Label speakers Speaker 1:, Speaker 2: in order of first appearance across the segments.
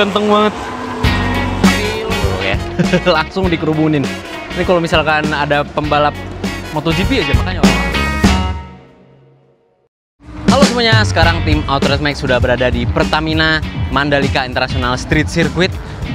Speaker 1: ganteng banget. Ya. Langsung dikerubunin. Ini kalau misalkan ada pembalap MotoGP aja makanya orang. Halo semuanya, sekarang tim Outright Max sudah berada di Pertamina Mandalika International Street Circuit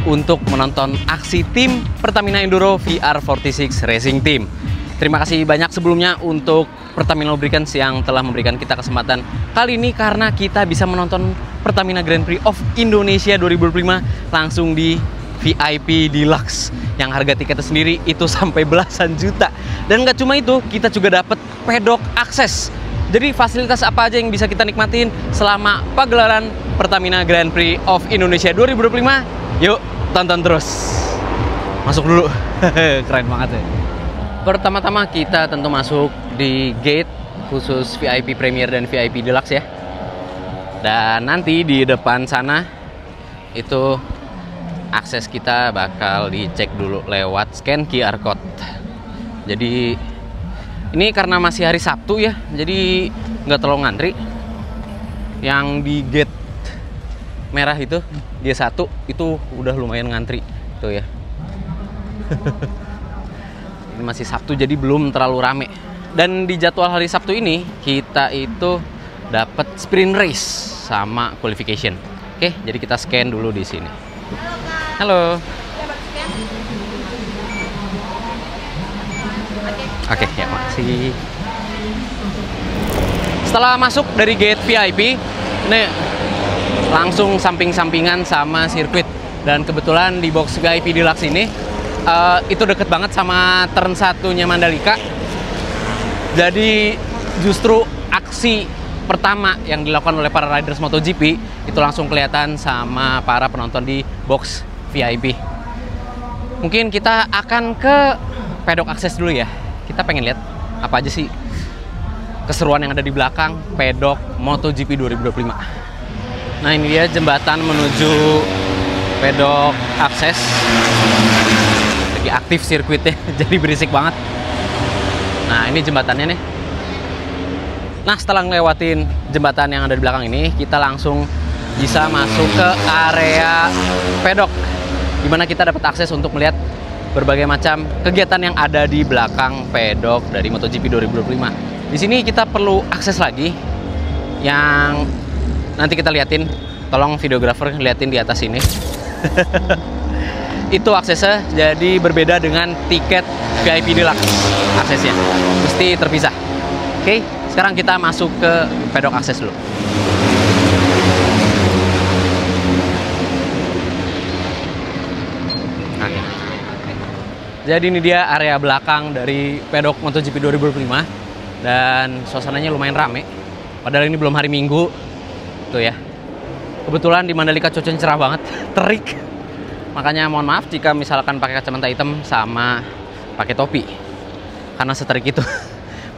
Speaker 1: untuk menonton aksi tim Pertamina Enduro VR46 Racing Team. Terima kasih banyak sebelumnya untuk Pertamina Lubricants yang telah memberikan kita kesempatan kali ini karena kita bisa menonton Pertamina Grand Prix of Indonesia 2025 langsung di VIP Deluxe yang harga tiketnya sendiri itu sampai belasan juta. Dan nggak cuma itu, kita juga dapat pedok akses. Jadi fasilitas apa aja yang bisa kita nikmatin selama pagelaran Pertamina Grand Prix of Indonesia 2025? Yuk, tonton terus. Masuk dulu. Keren banget ya. Pertama-tama kita tentu masuk di gate khusus VIP Premier dan VIP Deluxe ya. Dan nanti di depan sana itu akses kita bakal dicek dulu lewat scan QR code. Jadi ini karena masih hari Sabtu ya, jadi nggak terlalu ngantri. Yang di gate merah itu, dia satu, itu udah lumayan ngantri tuh ya. Ini masih Sabtu jadi belum terlalu rame. Dan di jadwal hari Sabtu ini kita itu dapat sprint race sama qualification. Oke, jadi kita scan dulu di sini. Halo. Oke, ya makasih. Setelah masuk dari gate VIP, ini langsung samping-sampingan sama sirkuit. Dan kebetulan di box VIP Deluxe ini itu deket banget sama turn 1-nya Mandalika. Jadi justru aksi pertama yang dilakukan oleh para riders MotoGP itu langsung kelihatan sama para penonton di box VIP. Mungkin kita akan ke pedok akses dulu ya. Kita pengen lihat apa aja sih keseruan yang ada di belakang pedok MotoGP 2025. Nah, ini dia jembatan menuju pedok akses. Lagi aktif sirkuitnya, jadi berisik banget. Nah, ini jembatannya nih. Nah, setelah ngelewatin jembatan yang ada di belakang ini, kita langsung bisa masuk ke area pedok, di mana kita dapat akses untuk melihat berbagai macam kegiatan yang ada di belakang pedok dari MotoGP 2025. Di sini kita perlu akses lagi yang nanti kita liatin. Tolong videografer liatin di atas ini. Itu aksesnya jadi berbeda dengan tiket VIP Deluxe aksesnya. Mesti terpisah. Oke, sekarang kita masuk ke pedok akses dulu. Jadi ini dia area belakang dari pedok MotoGP 2025 dan suasananya lumayan rame. Padahal ini belum hari Minggu, tuh ya. Kebetulan di Mandalika cuacanya cerah banget, terik. Makanya mohon maaf jika misalkan pakai kacamata hitam sama pakai topi, karena seterik itu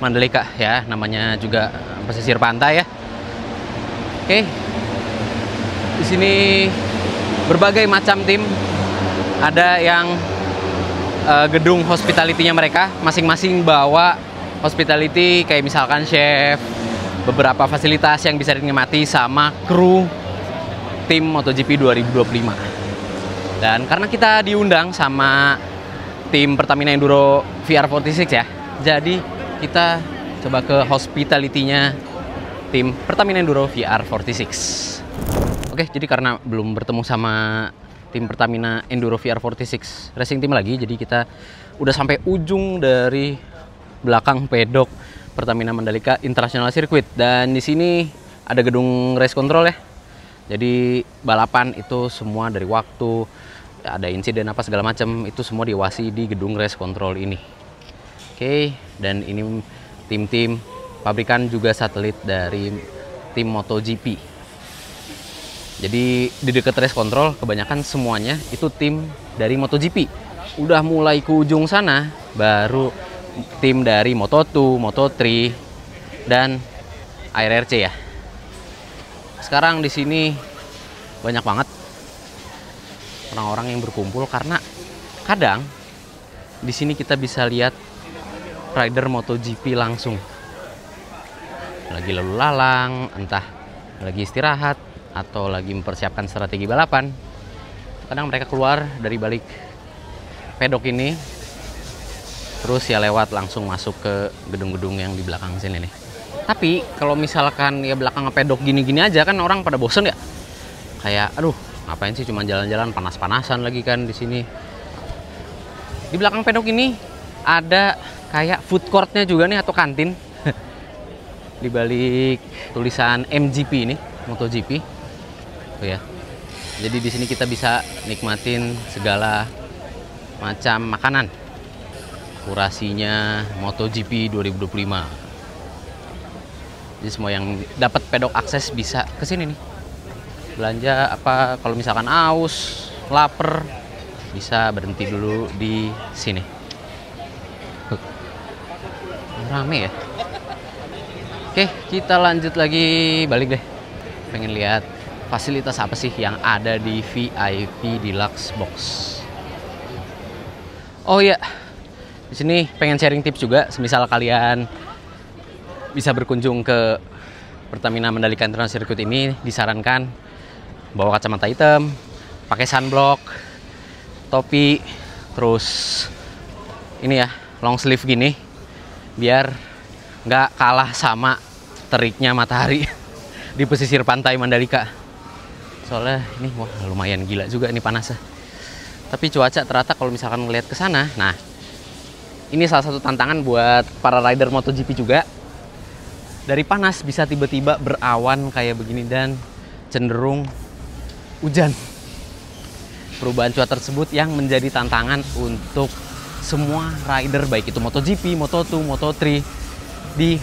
Speaker 1: Mandalika ya, namanya juga pesisir pantai ya. Oke, di sini berbagai macam tim, ada yang gedung hospitality-nya mereka masing-masing bawa hospitality kayak misalkan chef, beberapa fasilitas yang bisa dinikmati sama kru tim MotoGP 2025. Dan karena kita diundang sama tim Pertamina Enduro VR46 ya, jadi kita coba ke hospitality-nya tim Pertamina Enduro VR46. Oke, jadi karena belum bertemu sama tim Pertamina Enduro VR46 Racing Team lagi, jadi kita udah sampai ujung dari belakang pedok Pertamina Mandalika International Circuit. Dan di sini ada gedung race control ya. Jadi balapan itu semua dari waktu ada insiden apa segala macam itu semua diawasi di gedung race control ini. Oke, dan ini tim-tim pabrikan juga satelit dari tim MotoGP. Jadi di dekat race control kebanyakan semuanya itu tim dari MotoGP. Udah mulai ke ujung sana baru tim dari Moto2, Moto3 dan ARRC ya. Sekarang di sini banyak banget orang-orang yang berkumpul karena kadang di sini kita bisa lihat rider MotoGP langsung. Lagi lalu lalang, entah lagi istirahat atau lagi mempersiapkan strategi balapan. kadang mereka keluar dari balik pedok ini, terus ya lewat langsung masuk ke gedung-gedung yang di belakang sini nih. Tapi kalau misalkan ya belakang pedok gini-gini aja kan orang pada bosen ya. Kayak aduh, ngapain sih cuma jalan-jalan, panas-panasan lagi kan di sini. Di belakang pedok ini ada kayak food courtnya juga nih atau kantin. Di balik tulisan MGP ini, MotoGP. Tuh ya. Jadi di sini kita bisa nikmatin segala macam makanan. Kurasinya MotoGP 2025. Jadi semua yang dapat pedok akses bisa ke sini nih. Belanja apa kalau misalkan aus, lapar, bisa berhenti dulu di sini. Rame ya. Oke, kita lanjut lagi, balik deh. Pengen lihat fasilitas apa sih yang ada di VIP Deluxe Box. Oh iya, di sini pengen sharing tips juga. Semisal kalian bisa berkunjung ke Pertamina Mandalika International Circuit ini, disarankan bawa kacamata hitam, pakai sunblock, topi, terus ini ya long sleeve gini, biar nggak kalah sama teriknya matahari di pesisir pantai Mandalika. Soalnya ini wah lumayan gila juga nih panasnya. Tapi cuaca ternyata kalau misalkan ngelihat ke sana, nah ini salah satu tantangan buat para rider MotoGP juga. Dari panas bisa tiba-tiba berawan kayak begini dan cenderung hujan. Perubahan cuaca tersebut yang menjadi tantangan untuk semua rider baik itu MotoGP, Moto2, Moto3 di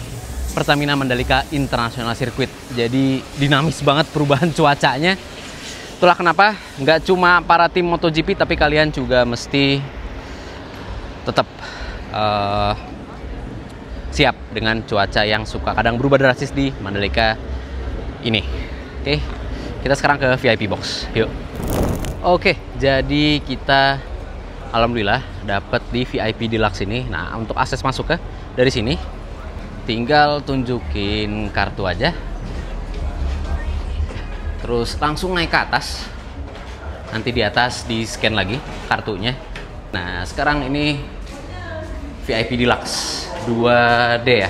Speaker 1: Pertamina Mandalika International Circuit. Jadi dinamis banget perubahan cuacanya. Itulah kenapa nggak cuma para tim MotoGP tapi kalian juga mesti tetap siap dengan cuaca yang suka kadang berubah drastis di Mandalika ini. Oke, kita sekarang ke VIP box. Yuk. Oke, jadi kita alhamdulillah dapat di VIP Deluxe ini. Nah, untuk akses masuk ke dari sini tinggal tunjukin kartu aja. Terus langsung naik ke atas. Nanti di atas di scan lagi kartunya. Nah, sekarang ini VIP Deluxe 2D ya.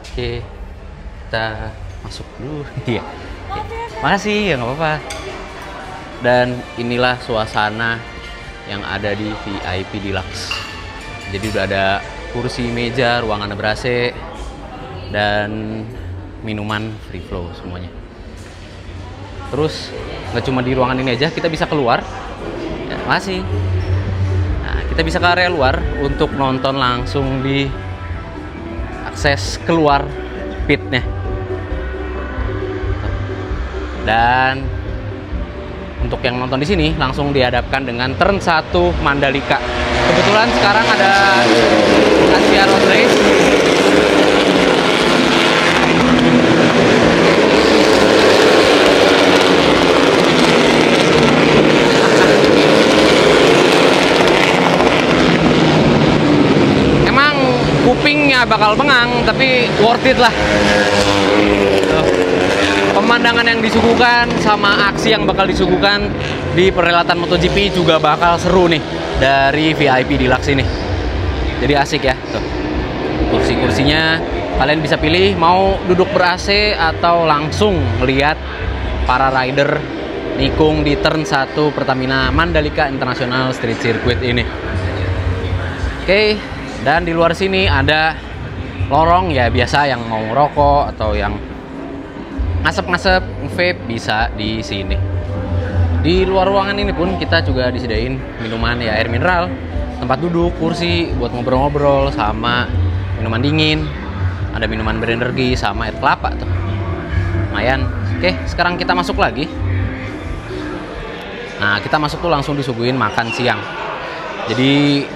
Speaker 1: Oke, kita masuk dulu. Iya. Makasih ya, nggak apa-apa. Dan inilah suasana yang ada di VIP Deluxe. Jadi udah ada kursi, meja, ruangan ber-AC, dan minuman free flow semuanya. Terus nggak cuma di ruangan ini aja, kita bisa keluar. Ya, makasih. Nah, kita bisa ke area luar untuk nonton langsung di akses keluar pitnya. Dan untuk yang nonton di sini langsung dihadapkan dengan turn 1 Mandalika. Kebetulan sekarang ada Asia Road Race. Emang kupingnya bakal bengang, tapi worth it lah. Pemandangan yang disuguhkan sama aksi yang bakal disuguhkan di perhelatan MotoGP juga bakal seru nih dari VIP Deluxe ini. Jadi asik ya. Tuh. Kursi-kursinya kalian bisa pilih mau duduk ber-AC atau langsung melihat para rider nikung di turn 1 Pertamina Mandalika International Street Circuit ini. Oke, dan di luar sini ada lorong ya biasa yang mau rokok atau yang ngasep-ngasep vape bisa di sini. Di luar ruangan ini pun kita juga disediain minuman ya, air mineral, tempat duduk, kursi buat ngobrol-ngobrol sama minuman dingin. Ada minuman berenergi sama air kelapa tuh. Lumayan. Oke, sekarang kita masuk lagi. Nah, kita masuk tuh langsung disuguhin makan siang. Jadi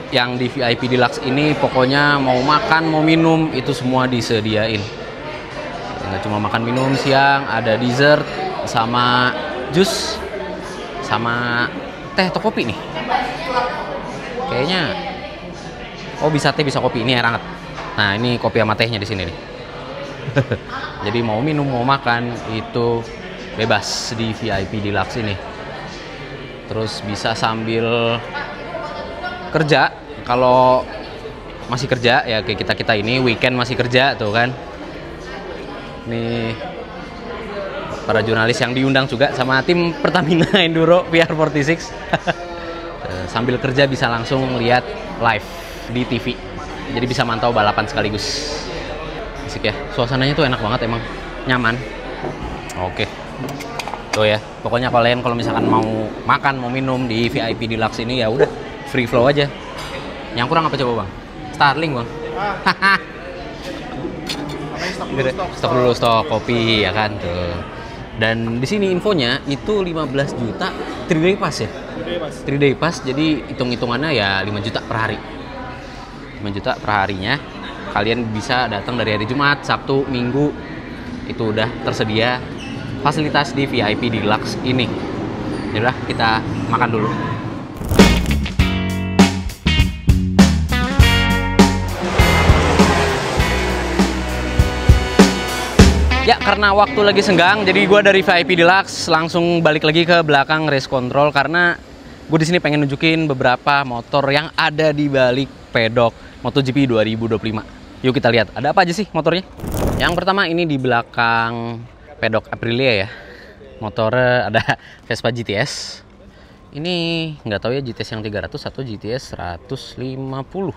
Speaker 1: yang di VIP Deluxe ini pokoknya mau makan, mau minum itu semua disediain. Nggak cuma makan minum siang, ada dessert sama jus sama teh atau kopi nih. Kayaknya bisa teh bisa kopi, ini air hangat. Nah, ini kopi sama tehnya di sini nih. Jadi mau minum mau makan itu bebas di VIP Deluxe ini. terus bisa sambil kerja. Kalau masih kerja ya kayak kita ini weekend masih kerja tuh kan. Nih para jurnalis yang diundang juga sama tim Pertamina Enduro VR46. Sambil kerja bisa langsung lihat live di TV. Jadi bisa mantau balapan sekaligus. Asik ya. Suasananya tuh enak banget emang. Nyaman. Oke. Tuh ya. Pokoknya kalian kalau misalkan mau makan, mau minum di VIP Deluxe ini ya udah free flow aja. Yang kurang apa coba, Bang? Starling, Bang. Stok kopi ya kan tuh. Dan di sini infonya itu 15 juta 3-day pass ya. 3-day pass, jadi hitung-hitungannya ya 5 juta per hari. 5 juta per harinya. Kalian bisa datang dari hari Jumat, Sabtu, Minggu. Itu udah tersedia fasilitas di VIP Deluxe ini. Yaudah, kita makan dulu. Ya, karena waktu lagi senggang, jadi gue dari VIP Deluxe langsung balik lagi ke belakang race control karena gue di sini pengen nunjukin beberapa motor yang ada di balik pedok MotoGP 2025. Yuk kita lihat, ada apa aja sih motornya? Yang pertama ini di belakang pedok Aprilia ya. Motornya ada Vespa GTS. Ini nggak tahu ya GTS yang 300 atau GTS 150.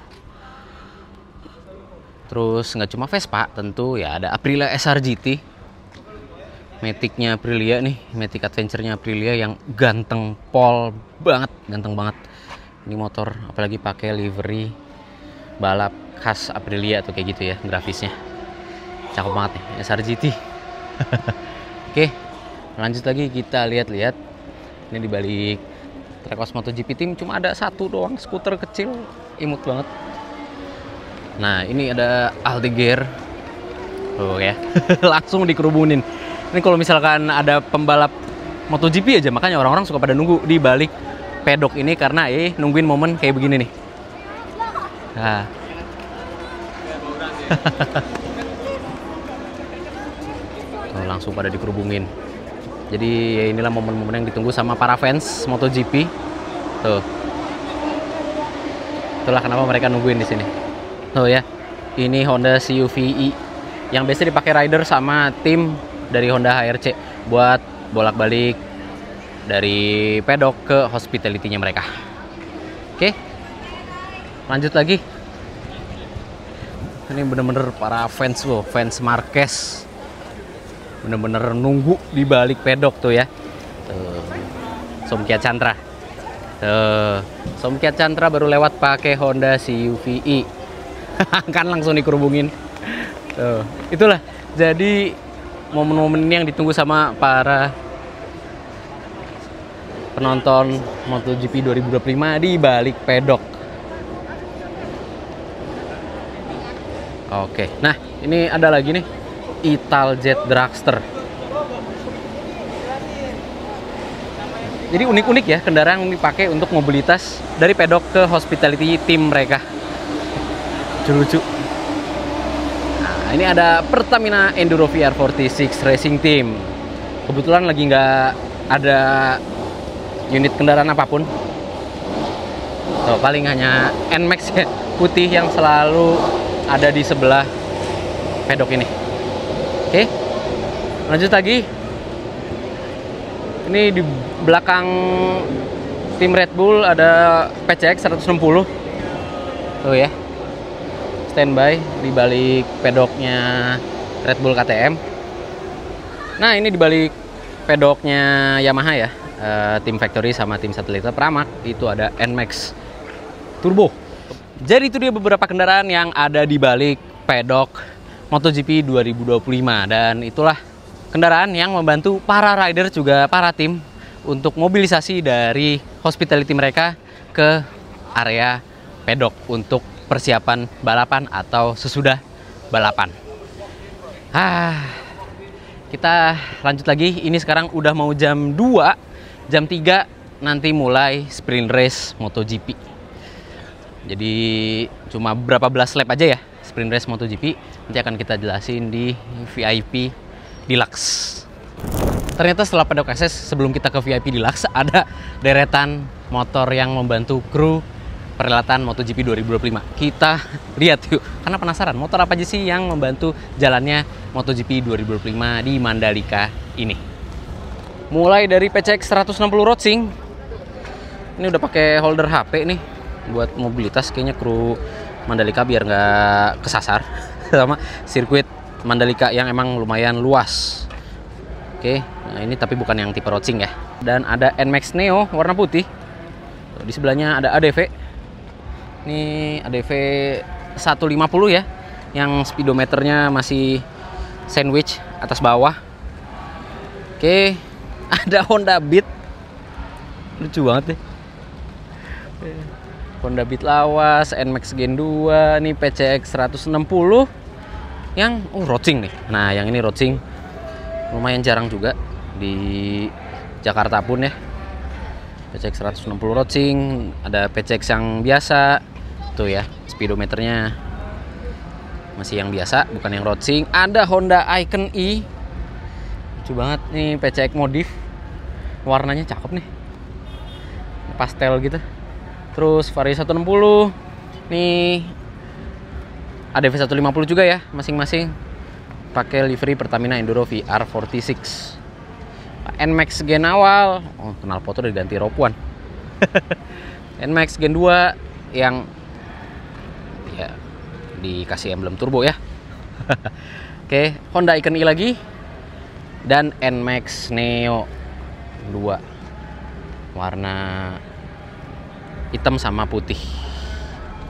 Speaker 1: Terus nggak cuma Vespa, tentu ya ada Aprilia SRGT, Matic-nya Aprilia nih, Matic Adventure-nya Aprilia yang ganteng pol banget, ganteng banget. Ini motor apalagi pakai livery balap khas Aprilia tuh kayak gitu ya, grafisnya cakep banget nih SRGT. Oke, lanjut lagi kita lihat-lihat. Ini di balik Trackhouse MotoGP Team cuma ada satu doang skuter kecil, imut banget. Nah, ini ada Aldeguer. Oh ya, langsung dikerubunin. Ini kalau misalkan ada pembalap MotoGP aja, makanya orang-orang suka pada nunggu di balik pedok ini karena nungguin momen kayak begini nih. Nah. Oh, langsung pada dikerubungin. Jadi ya inilah momen-momen yang ditunggu sama para fans MotoGP. Tuh. Itulah kenapa mereka nungguin di sini. Oh ya, ini Honda CUV-E yang biasa dipakai rider sama tim dari Honda HRC buat bolak-balik dari pedok ke hospitality-nya mereka. Oke, lanjut lagi. Ini bener-bener para fans loh, fans Marquez. Bener-bener nunggu di balik pedok tuh ya. Tuh, Somkia Chandra. Tuh, Somkia Chandra baru lewat pakai Honda CUV-E. Kan langsung dikerubungin. Tuh, itulah jadi momen-momen ini yang ditunggu sama para penonton MotoGP 2025 di balik pedok. Oke, nah ini ada lagi nih Italjet Dragster. Jadi unik-unik ya kendaraan yang dipakai untuk mobilitas dari pedok ke hospitality tim mereka. Lucu. Nah, ini ada Pertamina Enduro VR46 Racing Team. Kebetulan lagi nggak ada unit kendaraan apapun. Tuh, paling hanya NMAX ya, putih yang selalu ada di sebelah pedok ini. Oke, lanjut lagi. Ini di belakang tim Red Bull ada PCX 160. Tuh ya. Standby di balik pedoknya Red Bull KTM. Nah, ini di balik pedoknya Yamaha ya, tim factory sama tim satelit Pramac itu ada NMAX Turbo. Jadi itu dia beberapa kendaraan yang ada di balik pedok MotoGP 2025 dan itulah kendaraan yang membantu para rider juga para tim untuk mobilisasi dari hospitality mereka ke area pedok untuk persiapan balapan atau sesudah balapan. Kita lanjut lagi. Ini sekarang udah mau jam 2, jam 3 nanti mulai sprint race MotoGP. Jadi cuma berapa belas lap aja ya sprint race MotoGP. Nanti akan kita jelasin di VIP Deluxe. ternyata setelah pedok akses sebelum kita ke VIP Deluxe ada deretan motor yang membantu kru perhelatan MotoGP 2025. Kita lihat yuk, karena penasaran motor apa aja sih yang membantu jalannya MotoGP 2025 di Mandalika ini. Mulai dari PCX 160 Racing. Ini udah pakai holder HP nih buat mobilitas, kayaknya kru Mandalika biar nggak kesasar sama sirkuit Mandalika yang emang lumayan luas. Oke, nah ini tapi bukan yang tipe Racing ya. Dan ada NMAX Neo warna putih. Di sebelahnya ada ADV. Ini ADV 150 ya, yang speedometernya masih sandwich atas bawah. Oke, ada Honda Beat. Lucu banget deh. Honda Beat lawas, NMAX Gen 2, nih PCX 160 yang Racing nih. Nah, yang ini Racing lumayan jarang juga di Jakarta pun ya. PCX 160 Racing, ada PCX yang biasa. Tuh ya, speedometernya masih yang biasa, bukan yang Racing. Ada Honda Icon E. Lucu banget nih, PCX modif. Warnanya cakep nih. Pastel gitu. Terus Vario 160. Nih ADV 150 juga ya, masing-masing pakai livery Pertamina Enduro VR46. NMAX Gen awal, knalpot udah diganti Ropuan. NMAX Gen 2 yang ya dikasih emblem turbo ya. Oke, Honda Icon E lagi dan NMAX Neo 2 warna hitam sama putih.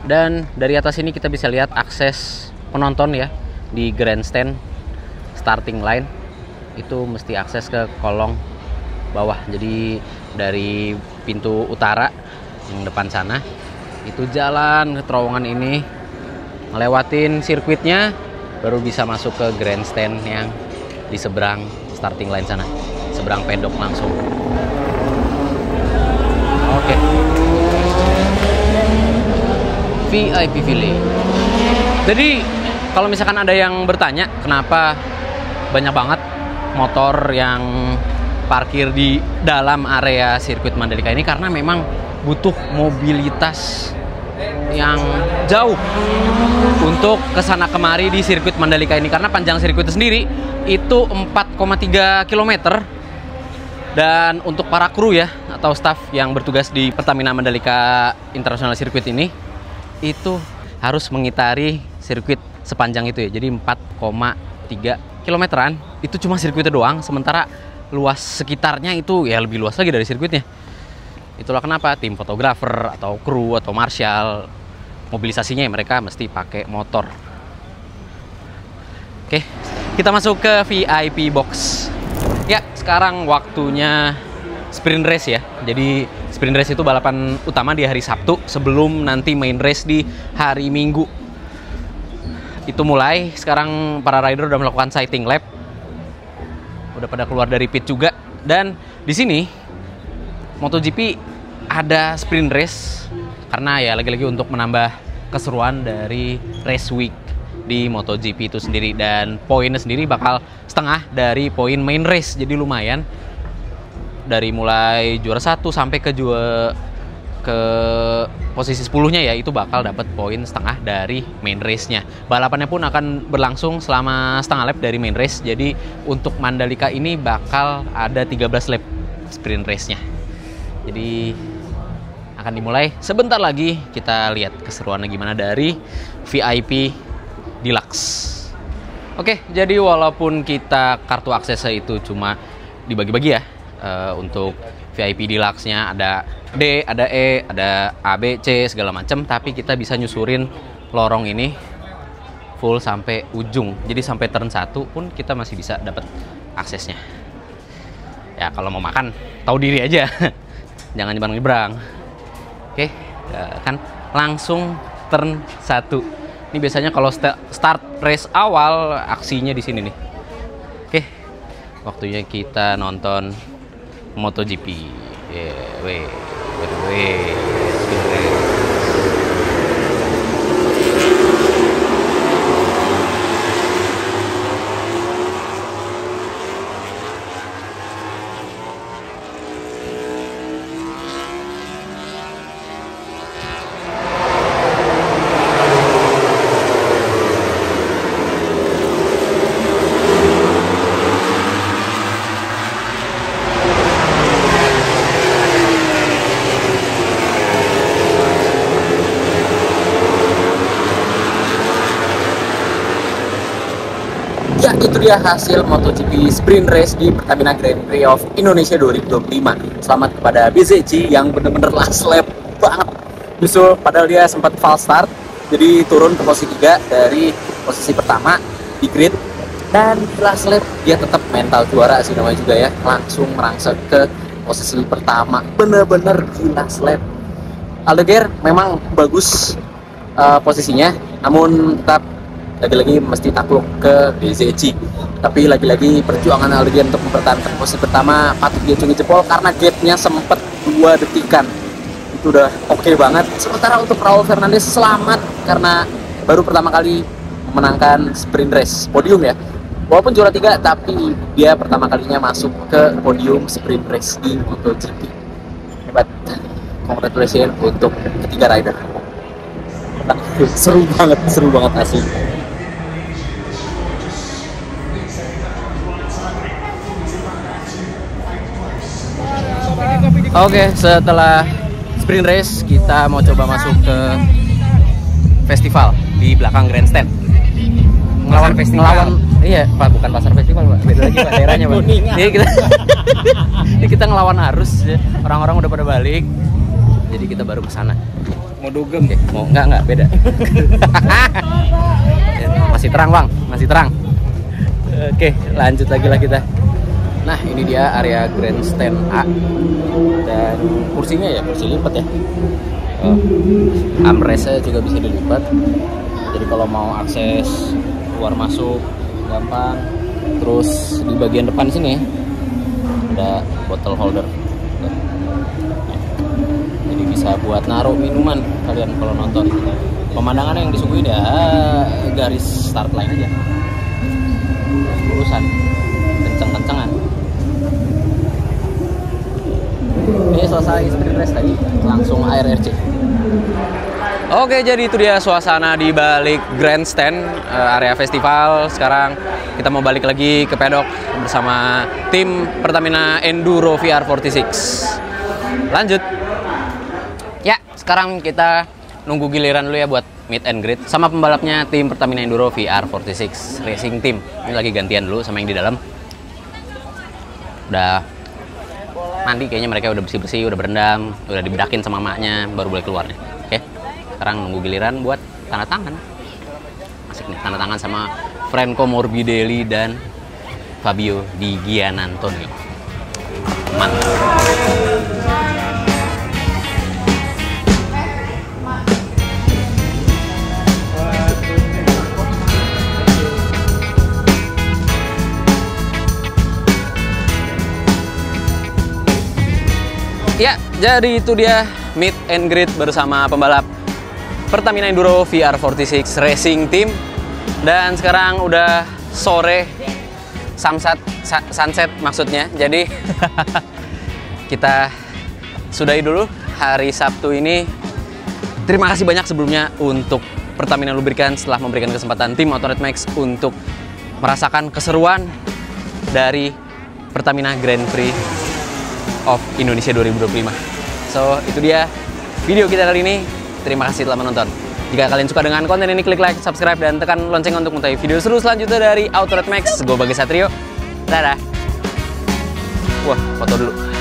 Speaker 1: Dan dari atas ini kita bisa lihat akses penonton ya di grandstand starting line. Itu mesti akses ke kolong bawah. Jadi dari pintu utara yang depan sana itu jalan ke terowongan ini, ngelewatin sirkuitnya, baru bisa masuk ke grandstand yang di seberang starting line sana, seberang pedok langsung. Oke. VIP Village. Jadi kalau misalkan ada yang bertanya kenapa banyak banget motor yang parkir di dalam area sirkuit Mandalika ini, karena memang butuh mobilitas yang jauh untuk kesana kemari di sirkuit Mandalika ini, karena panjang sirkuit sendiri itu 4,3 km. Dan untuk para kru ya atau staff yang bertugas di Pertamina Mandalika International Circuit ini itu harus mengitari sirkuit sepanjang itu ya. Jadi 4,3 kilometeran itu cuma sirkuitnya doang, sementara luas sekitarnya itu ya lebih luas lagi dari sirkuitnya. Itulah kenapa tim fotografer atau kru atau marshal mobilisasinya ya mereka mesti pakai motor. Oke, kita masuk ke VIP box. Ya, sekarang waktunya sprint race ya. Jadi sprint race itu balapan utama di hari Sabtu sebelum nanti main race di hari Minggu. Itu mulai, sekarang para rider udah melakukan sighting lap. Udah pada keluar dari pit juga. Dan di sini MotoGP ada sprint race karena ya lagi-lagi untuk menambah keseruan dari race week di MotoGP itu sendiri, dan poinnya sendiri bakal setengah dari poin main race. Jadi lumayan, dari mulai juara 1 sampai ke posisi 10-nya ya itu bakal dapat poin setengah dari main race-nya. Balapannya pun akan berlangsung selama setengah lap dari main race. Jadi untuk Mandalika ini bakal ada 13 lap sprint race-nya. Jadi akan dimulai sebentar lagi. Kita lihat keseruannya gimana dari VIP Deluxe. Oke, jadi walaupun kita kartu aksesnya itu cuma dibagi-bagi ya, untuk VIP Deluxe-nya ada D, ada E, ada A, B, C, segala macam, tapi kita bisa nyusurin lorong ini full sampai ujung. Jadi sampai turn 1 pun kita masih bisa dapat aksesnya. Ya kalau mau makan, tahu diri aja. Jangan nyebrang-nyebrang. Oke, kan langsung turn 1. Ini biasanya kalau start race awal aksinya di sini nih. Oke, waktunya kita nonton MotoGP.
Speaker 2: Ya, itu dia hasil MotoGP Sprint Race di Pertamina Grand Prix of Indonesia 2025. Selamat kepada BZC yang bener-bener last lap banget. Justru padahal dia sempat false start, jadi turun ke posisi 3 dari posisi pertama di grid. Dan di last lap dia tetap mental juara sih namanya juga ya, langsung merangsek ke posisi pertama. Bener-bener di last lap. Aldeguer memang bagus posisinya, namun tetap lagi-lagi mesti takluk ke BZC. Tapi lagi-lagi perjuangan Aldeguer untuk mempertahankan posisi pertama patut diacungi jempol karena gapnya sempat 2 detikan. Itu udah oke banget. Sementara untuk Raul Fernandez selamat karena baru pertama kali memenangkan sprint race podium ya. Walaupun juara 3, tapi dia pertama kalinya masuk ke podium sprint race di MotoGP. Hebat. Congratulations untuk ketiga rider. Seru banget asli. Oke, setelah sprint race kita mau coba masuk ke festival di belakang grandstand. Ngelawan iya Pak, bukan pasar festival Pak, beda lagi Pak daerahnya Pak. Ini kita ngelawan arus ya. Orang-orang udah pada balik, jadi kita baru ke sana.
Speaker 1: Mau dugem?
Speaker 2: Mau enggak beda. Masih terang Bang, masih terang. Oke, lanjut lagi lah kita. Nah, ini dia area grandstand A. Dan kursinya ya, kursi lipat ya. Armrestnya juga bisa dilipat. Jadi kalau mau akses keluar masuk gampang. Terus di bagian depan sini ada bottle holder. Jadi bisa buat naruh minuman kalian kalau nonton. Pemandangannya yang disuguhin ya garis start line aja. Lurusan, kenceng-kencengan. Ini selesai sprint race tadi, langsung ARRC. Oke, jadi itu dia suasana di balik grandstand area festival. Sekarang kita mau balik lagi ke pedok bersama tim Pertamina Enduro VR46. Lanjut. Ya, sekarang kita nunggu giliran dulu ya buat meet and greet sama pembalapnya tim Pertamina Enduro VR46 Racing Team. Ini lagi gantian dulu sama yang di dalam. Udah mandi kayaknya, mereka udah bersih-bersih, udah berendam, udah dibedakin sama emaknya, baru boleh keluar nih. Oke, sekarang nunggu giliran buat tanda tangan. Asik nih, tanda tangan sama Franco Morbidelli dan Fabio Di Gianantonio. Mantap. Ya, jadi itu dia meet and greet bersama pembalap Pertamina Enduro VR46 Racing Team. Dan sekarang udah sore, sunset maksudnya. Jadi kita sudahi dulu hari Sabtu ini. Terima kasih banyak sebelumnya untuk Pertamina Lubricants telah memberikan kesempatan tim Motorrad Max untuk merasakan keseruan dari Pertamina Grand Prix of Indonesia 2025. So, itu dia video kita kali ini. Terima kasih telah menonton. Jika kalian suka dengan konten ini, klik like, subscribe, dan tekan lonceng untuk mengetahui video seru selanjutnya dari Autorad Max. Gue Bagas Satrio. Dadah. Wah, foto dulu.